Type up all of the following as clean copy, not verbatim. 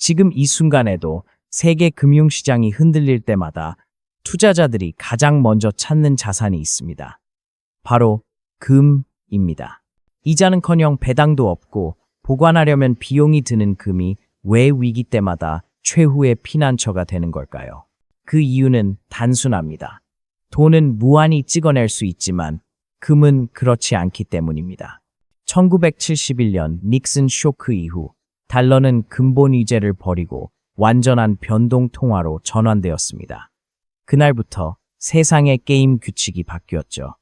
지금 이 순간에도 세계 금융시장이 흔들릴 때마다 투자자들이 가장 먼저 찾는 자산이 있습니다. 바로 금입니다. 이자는커녕 배당도 없고 보관하려면 비용이 드는 금이 왜 위기 때마다 최후의 피난처가 되는 걸까요? 그 이유는 단순합니다. 돈은 무한히 찍어낼 수 있지만 금은 그렇지 않기 때문입니다. 1971년 닉슨 쇼크 이후 달러는 근본 위제를 버리고 완전한 변동 통화로 전환되었습니다. 그날부터 세상의 게임 규칙이 바뀌었죠.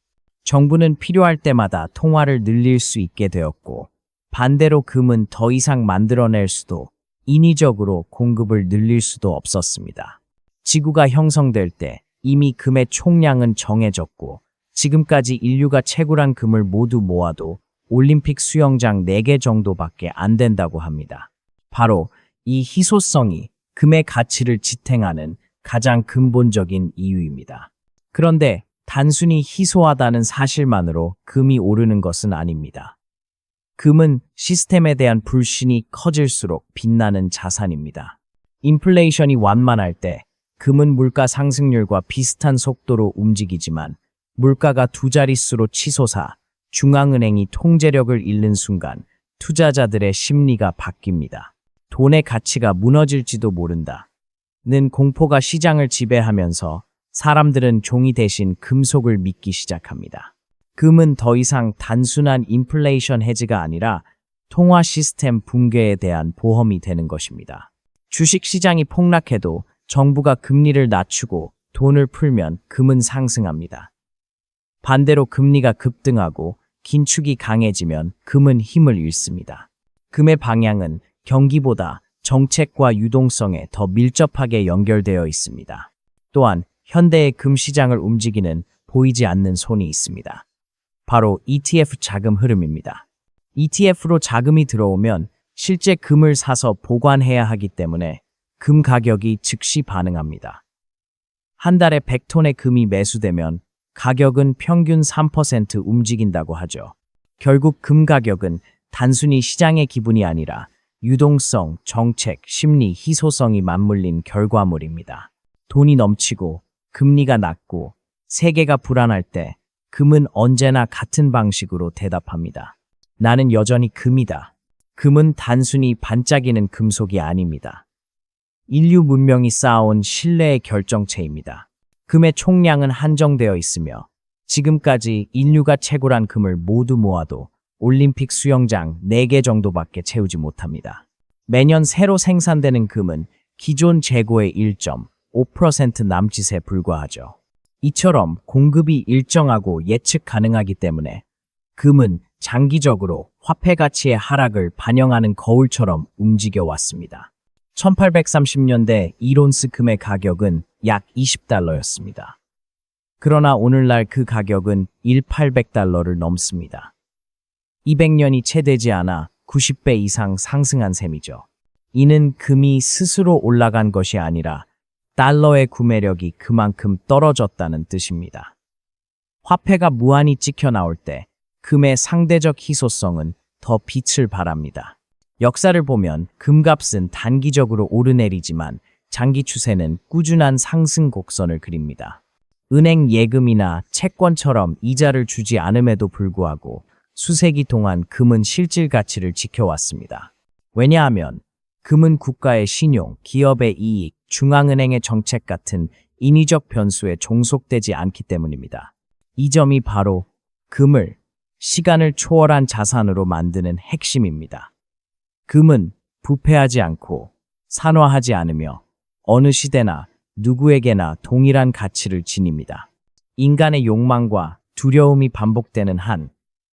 정부는 필요할 때마다 통화를 늘릴 수 있게 되었고 반대로 금은 더 이상 만들어낼 수도 인위적으로 공급을 늘릴 수도 없었습니다. 지구가 형성될 때 이미 금의 총량은 정해졌고 지금까지 인류가 채굴한 금을 모두 모아도 올림픽 수영장 4개 정도밖에 안 된다고 합니다. 바로 이 희소성이 금의 가치를 지탱하는 가장 근본적인 이유입니다. 그런데 단순히 희소하다는 사실만으로 금이 오르는 것은 아닙니다. 금은 시스템에 대한 불신이 커질수록 빛나는 자산입니다. 인플레이션이 완만할 때 금은 물가 상승률과 비슷한 속도로 움직이지만 물가가 두 자릿수로 치솟아 중앙은행이 통제력을 잃는 순간 투자자들의 심리가 바뀝니다. 돈의 가치가 무너질지도 모른다. 는 공포가 시장을 지배하면서 사람들은 종이 대신 금속을 믿기 시작합니다. 금은 더 이상 단순한 인플레이션 헤지가 아니라 통화 시스템 붕괴에 대한 보험이 되는 것입니다. 주식 시장이 폭락해도 정부가 금리를 낮추고 돈을 풀면 금은 상승합니다. 반대로 금리가 급등하고 긴축이 강해지면 금은 힘을 잃습니다. 금의 방향은 경기보다 정책과 유동성에 더 밀접하게 연결되어 있습니다. 또한 현대의 금 시장을 움직이는 보이지 않는 손이 있습니다. 바로 ETF 자금 흐름입니다. ETF로 자금이 들어오면 실제 금을 사서 보관해야 하기 때문에 금 가격이 즉시 반응합니다. 한 달에 100톤의 금이 매수되면 가격은 평균 3% 움직인다고 하죠. 결국 금 가격은 단순히 시장의 기분이 아니라 유동성, 정책, 심리, 희소성이 맞물린 결과물입니다. 돈이 넘치고 금리가 낮고 세계가 불안할 때 금은 언제나 같은 방식으로 대답합니다. 나는 여전히 금이다. 금은 단순히 반짝이는 금속이 아닙니다. 인류 문명이 쌓아온 신뢰의 결정체입니다. 금의 총량은 한정되어 있으며 지금까지 인류가 채굴한 금을 모두 모아도 올림픽 수영장 4개 정도밖에 채우지 못합니다. 매년 새로 생산되는 금은 기존 재고의 1.5% 남짓에 불과하죠. 이처럼 공급이 일정하고 예측 가능하기 때문에 금은 장기적으로 화폐 가치의 하락을 반영하는 거울처럼 움직여 왔습니다. 1830년대 1온스 금의 가격은 약 $20였습니다. 그러나 오늘날 그 가격은 1,800달러를 넘습니다. 200년이 채 되지 않아 90배 이상 상승한 셈이죠. 이는 금이 스스로 올라간 것이 아니라 달러의 구매력이 그만큼 떨어졌다는 뜻입니다. 화폐가 무한히 찍혀 나올 때 금의 상대적 희소성은 더 빛을 발합니다. 역사를 보면 금값은 단기적으로 오르내리지만 장기 추세는 꾸준한 상승 곡선을 그립니다. 은행 예금이나 채권처럼 이자를 주지 않음에도 불구하고 수세기 동안 금은 실질 가치를 지켜왔습니다. 왜냐하면 금은 국가의 신용, 기업의 이익, 중앙은행의 정책 같은 인위적 변수에 종속되지 않기 때문입니다. 이 점이 바로 금을 시간을 초월한 자산으로 만드는 핵심입니다. 금은 부패하지 않고 산화하지 않으며 어느 시대나 누구에게나 동일한 가치를 지닙니다. 인간의 욕망과 두려움이 반복되는 한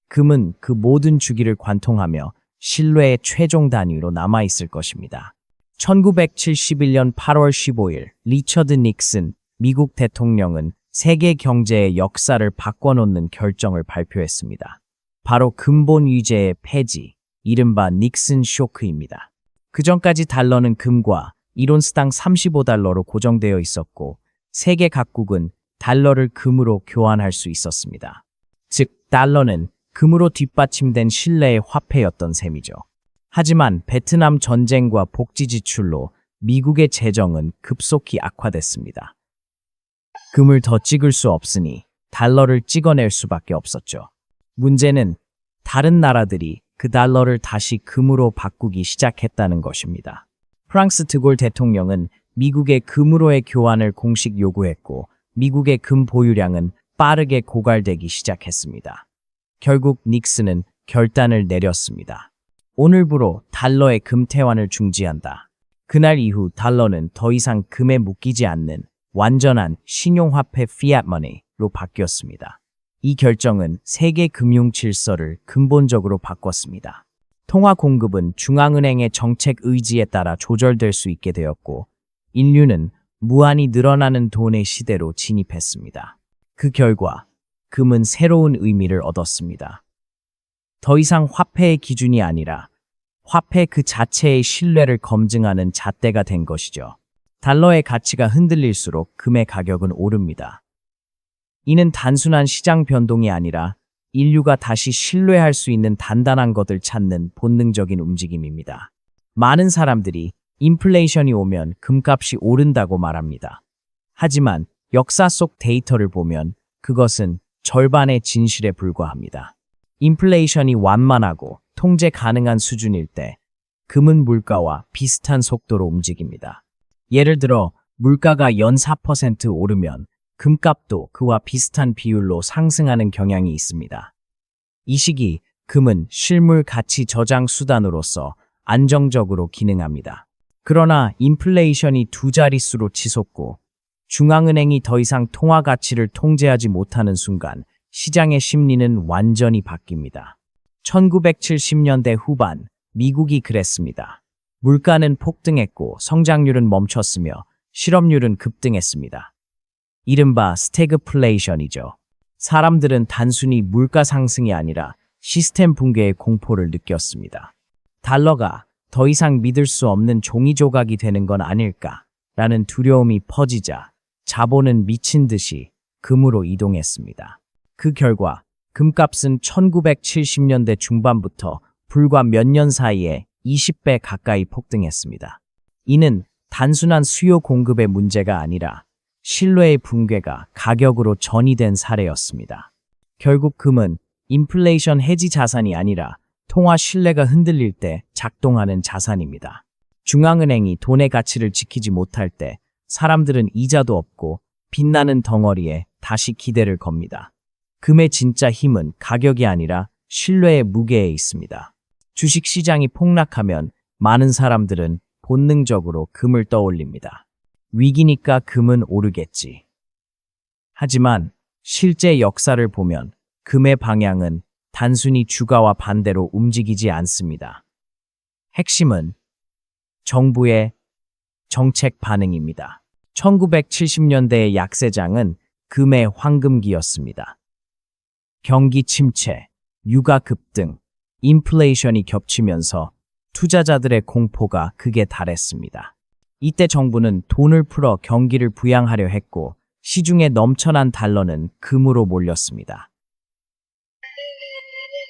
금은 그 모든 주기를 관통하며 신뢰의 최종 단위로 남아있을 것입니다. 1971년 8월 15일 리처드 닉슨 미국 대통령은 세계 경제의 역사를 바꿔놓는 결정을 발표했습니다. 바로 근본 위제의 폐지, 이른바 닉슨 쇼크입니다. 그전까지 달러는 금과 1온스당 35달러로 고정되어 있었고 세계 각국은 달러를 금으로 교환할 수 있었습니다. 즉 달러는 금으로 뒷받침된 신뢰의 화폐였던 셈이죠. 하지만 베트남 전쟁과 복지 지출로 미국의 재정은 급속히 악화됐습니다. 금을 더 찍을 수 없으니 달러를 찍어낼 수밖에 없었죠. 문제는 다른 나라들이 그 달러를 다시 금으로 바꾸기 시작했다는 것입니다. 프랑스 드골 대통령은 미국의 금으로의 교환을 공식 요구했고 미국의 금 보유량은 빠르게 고갈되기 시작했습니다. 결국 닉슨은 결단을 내렸습니다. 오늘부로 달러의 금 태환을 중지한다. 그날 이후 달러는 더 이상 금에 묶이지 않는 완전한 신용화폐 피앗 머니로 바뀌었습니다. 이 결정은 세계 금융 질서를 근본적으로 바꿨습니다. 통화 공급은 중앙은행의 정책 의지에 따라 조절될 수 있게 되었고 인류는 무한히 늘어나는 돈의 시대로 진입했습니다. 그 결과 금은 새로운 의미를 얻었습니다. 더 이상 화폐의 기준이 아니라 화폐 그 자체의 신뢰를 검증하는 잣대가 된 것이죠. 달러의 가치가 흔들릴수록 금의 가격은 오릅니다. 이는 단순한 시장 변동이 아니라 인류가 다시 신뢰할 수 있는 단단한 것을 찾는 본능적인 움직임입니다. 많은 사람들이 인플레이션이 오면 금값이 오른다고 말합니다. 하지만 역사 속 데이터를 보면 그것은 절반의 진실에 불과합니다. 인플레이션이 완만하고 통제 가능한 수준일 때 금은 물가와 비슷한 속도로 움직입니다. 예를 들어 물가가 연 4% 오르면 금값도 그와 비슷한 비율로 상승하는 경향이 있습니다. 이 시기 금은 실물 가치 저장 수단으로서 안정적으로 기능합니다. 그러나 인플레이션이 두 자릿수로 치솟고 중앙은행이 더 이상 통화 가치를 통제하지 못하는 순간 시장의 심리는 완전히 바뀝니다. 1970년대 후반 미국이 그랬습니다. 물가는 폭등했고 성장률은 멈췄으며 실업률은 급등했습니다. 이른바 스태그플레이션이죠. 사람들은 단순히 물가 상승이 아니라 시스템 붕괴의 공포를 느꼈습니다. 달러가 더 이상 믿을 수 없는 종이 조각이 되는 건 아닐까라는 두려움이 퍼지자 자본은 미친 듯이 금으로 이동했습니다. 그 결과 금값은 1970년대 중반부터 불과 몇 년 사이에 20배 가까이 폭등했습니다. 이는 단순한 수요 공급의 문제가 아니라 신뢰의 붕괴가 가격으로 전이된 사례였습니다. 결국 금은 인플레이션 해지 자산이 아니라 통화 신뢰가 흔들릴 때 작동하는 자산입니다. 중앙은행이 돈의 가치를 지키지 못할 때 사람들은 이자도 없고 빛나는 덩어리에 다시 기대를 겁니다. 금의 진짜 힘은 가격이 아니라 신뢰의 무게에 있습니다. 주식시장이 폭락하면 많은 사람들은 본능적으로 금을 떠올립니다. 위기니까 금은 오르겠지. 하지만 실제 역사를 보면 금의 방향은 단순히 주가와 반대로 움직이지 않습니다. 핵심은 정부의 정책 반응입니다. 1970년대의 약세장은 금의 황금기였습니다. 경기 침체, 유가 급등, 인플레이션이 겹치면서 투자자들의 공포가 극에 달했습니다. 이때 정부는 돈을 풀어 경기를 부양하려 했고 시중에 넘쳐난 달러는 금으로 몰렸습니다.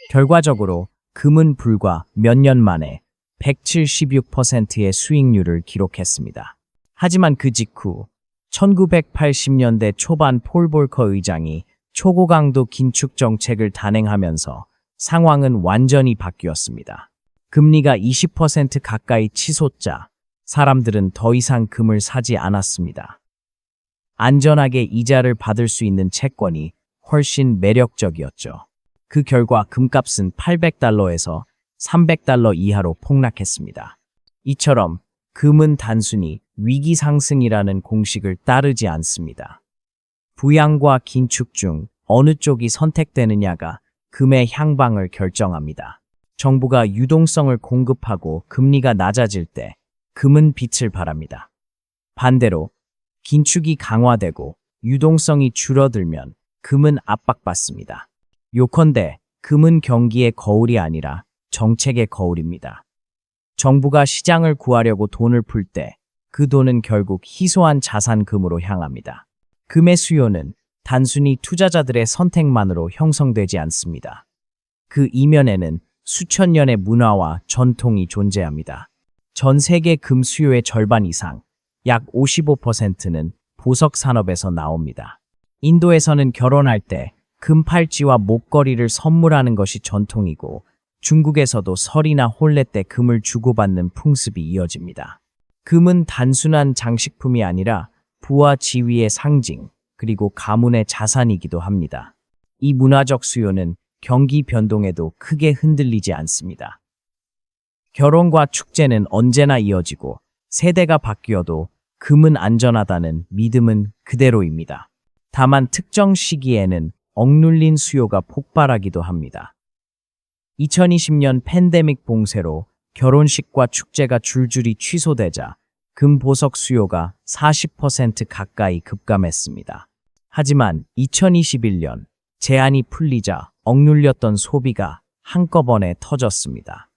결과적으로 금은 불과 몇 년 만에 176%의 수익률을 기록했습니다. 하지만 그 직후 1980년대 초반 폴 볼커 의장이 초고강도 긴축 정책을 단행하면서 상황은 완전히 바뀌었습니다. 금리가 20% 가까이 치솟자 사람들은 더 이상 금을 사지 않았습니다. 안전하게 이자를 받을 수 있는 채권이 훨씬 매력적이었죠. 그 결과 금값은 800달러에서 300달러 이하로 폭락했습니다. 이처럼 금은 단순히 위기 상승이라는 공식을 따르지 않습니다. 부양과 긴축 중 어느 쪽이 선택되느냐가 금의 향방을 결정합니다. 정부가 유동성을 공급하고 금리가 낮아질 때 금은 빛을 발합니다. 반대로 긴축이 강화되고 유동성이 줄어들면 금은 압박받습니다. 요컨대 금은 경기의 거울이 아니라 정책의 거울입니다. 정부가 시장을 구하려고 돈을 풀 때 그 돈은 결국 희소한 자산금으로 향합니다. 금의 수요는 단순히 투자자들의 선택만으로 형성되지 않습니다. 그 이면에는 수천 년의 문화와 전통이 존재합니다. 전 세계 금 수요의 절반 이상, 약 55%는 보석 산업에서 나옵니다. 인도에서는 결혼할 때 금 팔찌와 목걸이를 선물하는 것이 전통이고, 중국에서도 설이나 혼례 때 금을 주고받는 풍습이 이어집니다. 금은 단순한 장식품이 아니라 부와 지위의 상징, 그리고 가문의 자산이기도 합니다. 이 문화적 수요는 경기 변동에도 크게 흔들리지 않습니다. 결혼과 축제는 언제나 이어지고, 세대가 바뀌어도 금은 안전하다는 믿음은 그대로입니다. 다만 특정 시기에는 억눌린 수요가 폭발하기도 합니다. 2020년 팬데믹 봉쇄로 결혼식과 축제가 줄줄이 취소되자 금 보석 수요가 40% 가까이 급감했습니다. 하지만 2021년 제한이 풀리자 억눌렸던 소비가 한꺼번에 터졌습니다.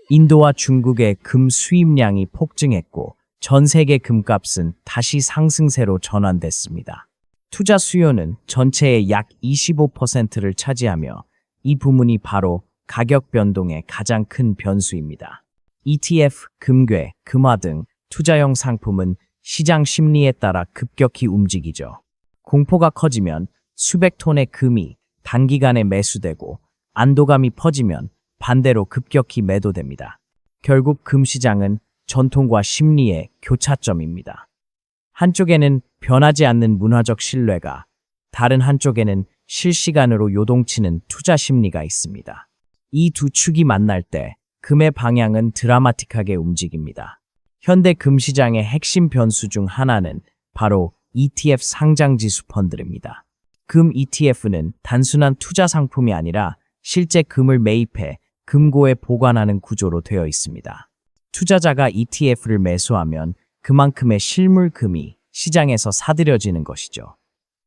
인도와 중국의 금 수입량이 폭증했고, 전 세계 금값은 다시 상승세로 전환됐습니다. 투자 수요는 전체의 약 25%를 차지하며, 이 부문이 바로 가격 변동의 가장 큰 변수입니다. ETF, 금괴, 금화 등 투자형 상품은 시장 심리에 따라 급격히 움직이죠. 공포가 커지면 수백 톤의 금이 단기간에 매수되고, 안도감이 퍼지면 반대로 급격히 매도됩니다. 결국 금 시장은 전통과 심리의 교차점입니다. 한쪽에는 변하지 않는 문화적 신뢰가, 다른 한쪽에는 실시간으로 요동치는 투자 심리가 있습니다. 이 두 축이 만날 때 금의 방향은 드라마틱하게 움직입니다. 현대 금 시장의 핵심 변수 중 하나는 바로 ETF 상장지수 펀드입니다. 금 ETF는 단순한 투자 상품이 아니라 실제 금을 매입해 금고에 보관하는 구조로 되어 있습니다. 투자자가 ETF를 매수하면 그만큼의 실물 금이 시장에서 사들여지는 것이죠.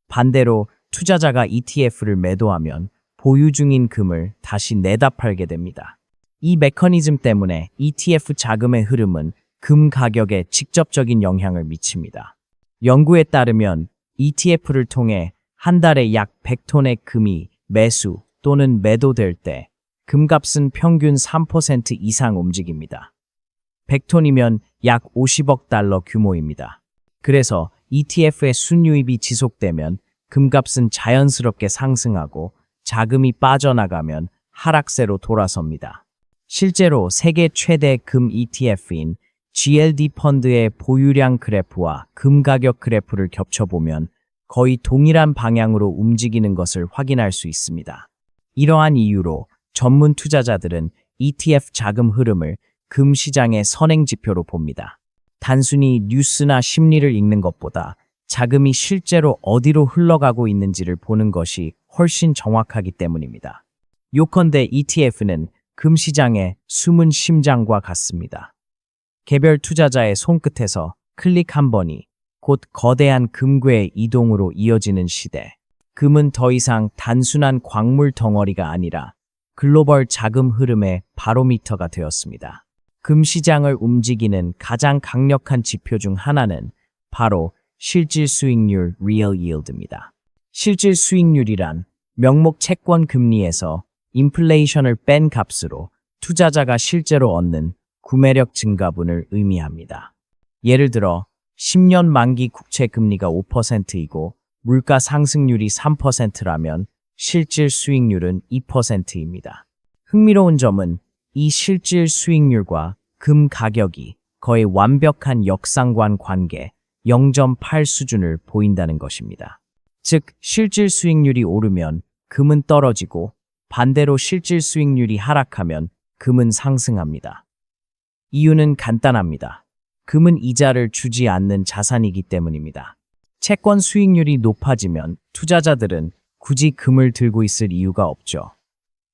반대로 투자자가 ETF를 매도하면 보유 중인 금을 다시 내다 팔게 됩니다. 이 메커니즘 때문에 ETF 자금의 흐름은 금 가격에 직접적인 영향을 미칩니다. 연구에 따르면 ETF를 통해 한 달에 약 100톤의 금이 매수 또는 매도될 때 금값은 평균 3% 이상 움직입니다. 100톤이면 약 50억 달러 규모입니다. 그래서 ETF의 순유입이 지속되면 금값은 자연스럽게 상승하고, 자금이 빠져나가면 하락세로 돌아섭니다. 실제로 세계 최대 금 ETF인 GLD 펀드의 보유량 그래프와 금 가격 그래프를 겹쳐보면 거의 동일한 방향으로 움직이는 것을 확인할 수 있습니다. 이러한 이유로 전문 투자자들은 ETF 자금 흐름을 금 시장의 선행지표로 봅니다. 단순히 뉴스나 심리를 읽는 것보다 자금이 실제로 어디로 흘러가고 있는지를 보는 것이 훨씬 정확하기 때문입니다. 요컨대 ETF는 금 시장의 숨은 심장과 같습니다. 개별 투자자의 손끝에서 클릭 한 번이 곧 거대한 금괴의 이동으로 이어지는 시대. 금은 더 이상 단순한 광물 덩어리가 아니라 글로벌 자금 흐름의 바로미터가 되었습니다. 금 시장을 움직이는 가장 강력한 지표 중 하나는 바로 실질 수익률 (real yield입니다). 실질 수익률이란 명목 채권 금리에서 인플레이션을 뺀 값으로 투자자가 실제로 얻는 구매력 증가분을 의미합니다. 예를 들어 10년 만기 국채 금리가 5%이고 물가 상승률이 3%라면 실질 수익률은 2%입니다. 흥미로운 점은 이 실질 수익률과 금 가격이 거의 완벽한 역상관 관계 0.8 수준을 보인다는 것입니다. 즉, 실질 수익률이 오르면 금은 떨어지고 반대로 실질 수익률이 하락하면 금은 상승합니다. 이유는 간단합니다. 금은 이자를 주지 않는 자산이기 때문입니다. 채권 수익률이 높아지면 투자자들은 굳이 금을 들고 있을 이유가 없죠.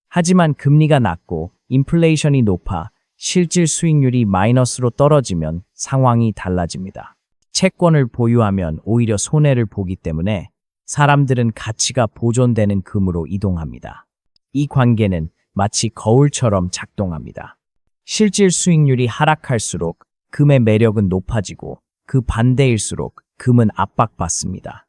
하지만 금리가 낮고 인플레이션이 높아 실질 수익률이 마이너스로 떨어지면 상황이 달라집니다. 채권을 보유하면 오히려 손해를 보기 때문에 사람들은 가치가 보존되는 금으로 이동합니다. 이 관계는 마치 거울처럼 작동합니다. 실질 수익률이 하락할수록 금의 매력은 높아지고 그 반대일수록 금은 압박받습니다.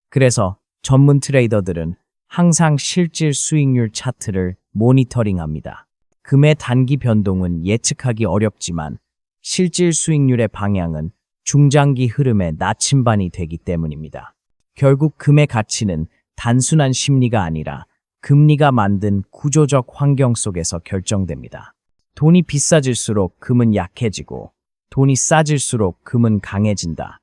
그래서 전문 트레이더들은 항상 실질 수익률 차트를 모니터링합니다. 금의 단기 변동은 예측하기 어렵지만 실질 수익률의 방향은 중장기 흐름의 나침반이 되기 때문입니다. 결국 금의 가치는 단순한 심리가 아니라 금리가 만든 구조적 환경 속에서 결정됩니다. 돈이 비싸질수록 금은 약해지고 돈이 싸질수록 금은 강해진다.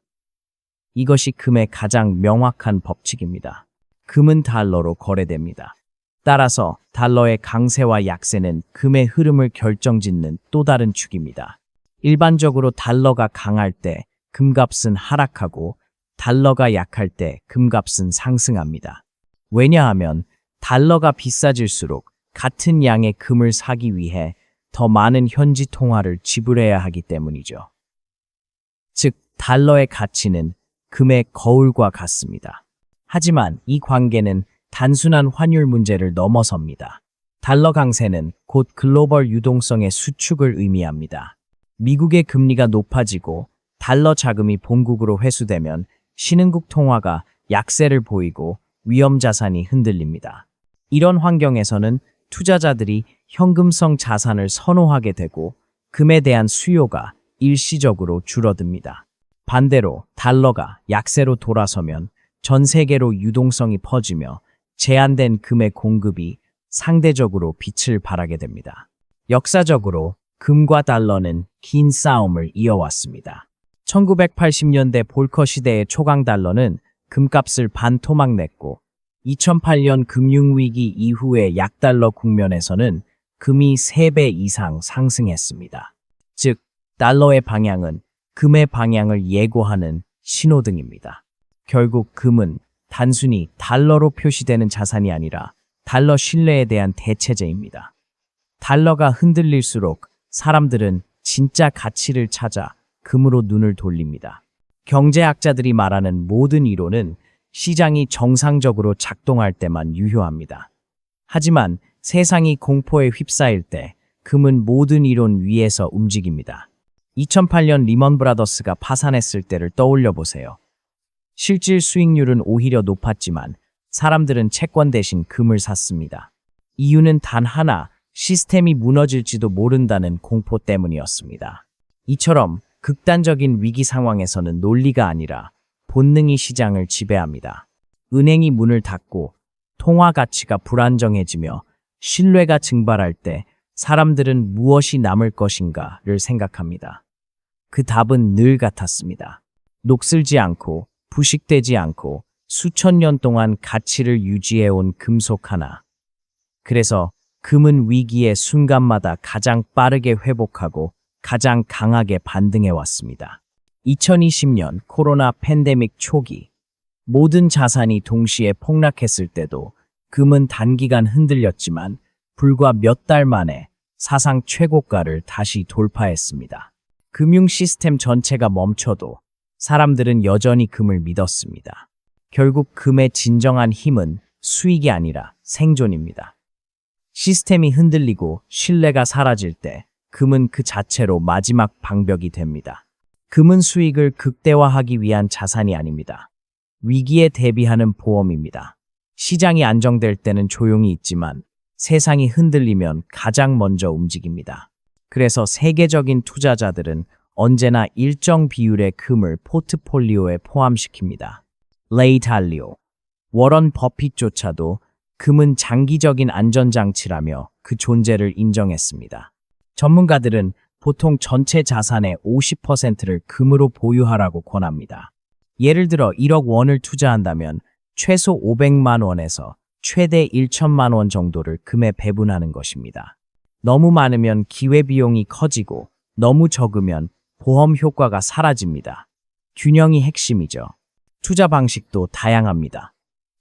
이것이 금의 가장 명확한 법칙입니다. 금은 달러로 거래됩니다. 따라서 달러의 강세와 약세는 금의 흐름을 결정짓는 또 다른 축입니다. 일반적으로 달러가 강할 때 금값은 하락하고 달러가 약할 때 금값은 상승합니다. 왜냐하면 달러가 비싸질수록 같은 양의 금을 사기 위해 더 많은 현지 통화를 지불해야 하기 때문이죠. 즉, 달러의 가치는 금의 거울과 같습니다. 하지만 이 관계는 단순한 환율 문제를 넘어섭니다. 달러 강세는 곧 글로벌 유동성의 수축을 의미합니다. 미국의 금리가 높아지고 달러 자금이 본국으로 회수되면 신흥국 통화가 약세를 보이고 위험 자산이 흔들립니다. 이런 환경에서는 투자자들이 현금성 자산을 선호하게 되고 금에 대한 수요가 일시적으로 줄어듭니다. 반대로 달러가 약세로 돌아서면 전 세계로 유동성이 퍼지며 제한된 금의 공급이 상대적으로 빛을 발하게 됩니다. 역사적으로 금과 달러는 긴 싸움을 이어왔습니다. 1980년대 볼커 시대의 초강 달러는 금값을 반토막 냈고 2008년 금융위기 이후의 약달러 국면에서는 금이 3배 이상 상승했습니다. 즉, 달러의 방향은 금의 방향을 예고하는 신호등입니다. 결국 금은 단순히 달러로 표시되는 자산이 아니라 달러 신뢰에 대한 대체제입니다. 달러가 흔들릴수록 사람들은 진짜 가치를 찾아 금으로 눈을 돌립니다. 경제학자들이 말하는 모든 이론은 시장이 정상적으로 작동할 때만 유효합니다. 하지만 세상이 공포에 휩싸일 때 금은 모든 이론 위에서 움직입니다. 2008년 리먼 브라더스가 파산했을 때를 떠올려 보세요. 실질 수익률은 오히려 높았지만 사람들은 채권 대신 금을 샀습니다. 이유는 단 하나, 시스템이 무너질지도 모른다는 공포 때문이었습니다. 이처럼 극단적인 위기 상황에서는 논리가 아니라 본능이 시장을 지배합니다. 은행이 문을 닫고 통화 가치가 불안정해지며 신뢰가 증발할 때 사람들은 무엇이 남을 것인가를 생각합니다. 그 답은 늘 같았습니다. 녹슬지 않고 부식되지 않고 수천 년 동안 가치를 유지해온 금속 하나. 그래서 금은 위기의 순간마다 가장 빠르게 회복하고 가장 강하게 반등해 왔습니다. 2020년 코로나 팬데믹 초기, 모든 자산이 동시에 폭락했을 때도 금은 단기간 흔들렸지만 불과 몇 달 만에 사상 최고가를 다시 돌파했습니다. 금융 시스템 전체가 멈춰도 사람들은 여전히 금을 믿었습니다. 결국 금의 진정한 힘은 수익이 아니라 생존입니다. 시스템이 흔들리고 신뢰가 사라질 때 금은 그 자체로 마지막 방벽이 됩니다. 금은 수익을 극대화하기 위한 자산이 아닙니다. 위기에 대비하는 보험입니다. 시장이 안정될 때는 조용히 있지만 세상이 흔들리면 가장 먼저 움직입니다. 그래서 세계적인 투자자들은 언제나 일정 비율의 금을 포트폴리오에 포함시킵니다. 레이 달리오, 워런 버핏조차도 금은 장기적인 안전장치라며 그 존재를 인정했습니다. 전문가들은 보통 전체 자산의 50%를 금으로 보유하라고 권합니다. 예를 들어 1억 원을 투자한다면 최소 500만 원에서 최대 1천만 원 정도를 금에 배분하는 것입니다. 너무 많으면 기회비용이 커지고 너무 적으면 보험 효과가 사라집니다. 균형이 핵심이죠. 투자 방식도 다양합니다.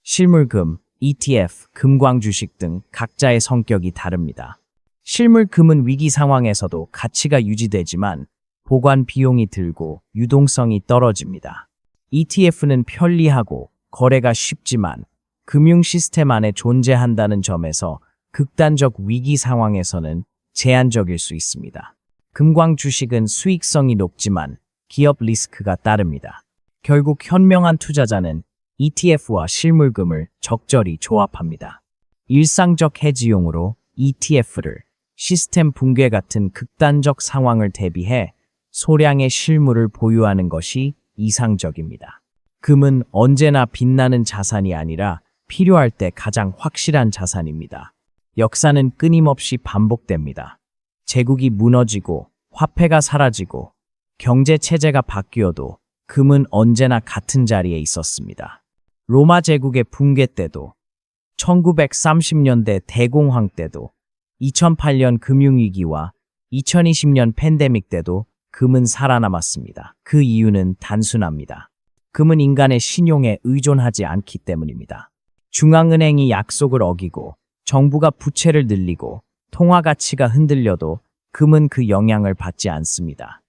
실물금, ETF, 금광주식 등 각자의 성격이 다릅니다. 실물금은 위기 상황에서도 가치가 유지되지만 보관 비용이 들고 유동성이 떨어집니다. ETF는 편리하고 거래가 쉽지만 금융 시스템 안에 존재한다는 점에서 극단적 위기 상황에서는 제한적일 수 있습니다. 금광 주식은 수익성이 높지만 기업 리스크가 따릅니다. 결국 현명한 투자자는 ETF와 실물금을 적절히 조합합니다. 일상적 해지용으로 ETF를 시스템 붕괴 같은 극단적 상황을 대비해 소량의 실물을 보유하는 것이 이상적입니다. 금은 언제나 빛나는 자산이 아니라 필요할 때 가장 확실한 자산입니다. 역사는 끊임없이 반복됩니다. 제국이 무너지고 화폐가 사라지고 경제 체제가 바뀌어도 금은 언제나 같은 자리에 있었습니다. 로마 제국의 붕괴 때도, 1930년대 대공황 때도, 2008년 금융위기와 2020년 팬데믹 때도 금은 살아남았습니다. 그 이유는 단순합니다. 금은 인간의 신용에 의존하지 않기 때문입니다. 중앙은행이 약속을 어기고 정부가 부채를 늘리고 통화 가치가 흔들려도 금은 그 영향을 받지 않습니다.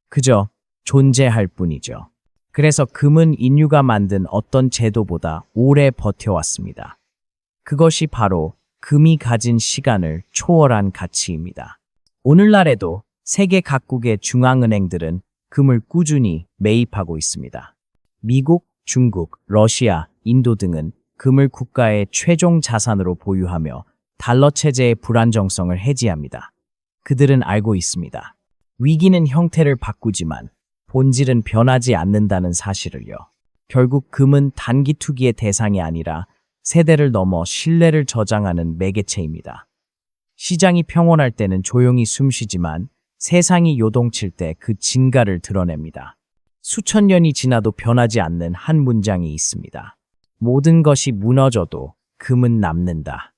그저 존재할 뿐이죠. 그래서 금은 인류가 만든 어떤 제도보다 오래 버텨왔습니다. 그것이 바로 금이 가진 시간을 초월한 가치입니다. 오늘날에도 세계 각국의 중앙은행들은 금을 꾸준히 매입하고 있습니다. 미국, 중국, 러시아, 인도 등은 금을 국가의 최종 자산으로 보유하며 달러 체제의 불안정성을 해지합니다. 그들은 알고 있습니다. 위기는 형태를 바꾸지만 본질은 변하지 않는다는 사실을요. 결국 금은 단기 투기의 대상이 아니라 세대를 넘어 신뢰를 저장하는 매개체입니다. 시장이 평온할 때는 조용히 숨쉬지만 세상이 요동칠 때 그 진가를 드러냅니다. 수천 년이 지나도 변하지 않는 한 문장이 있습니다. 모든 것이 무너져도 금은 남는다.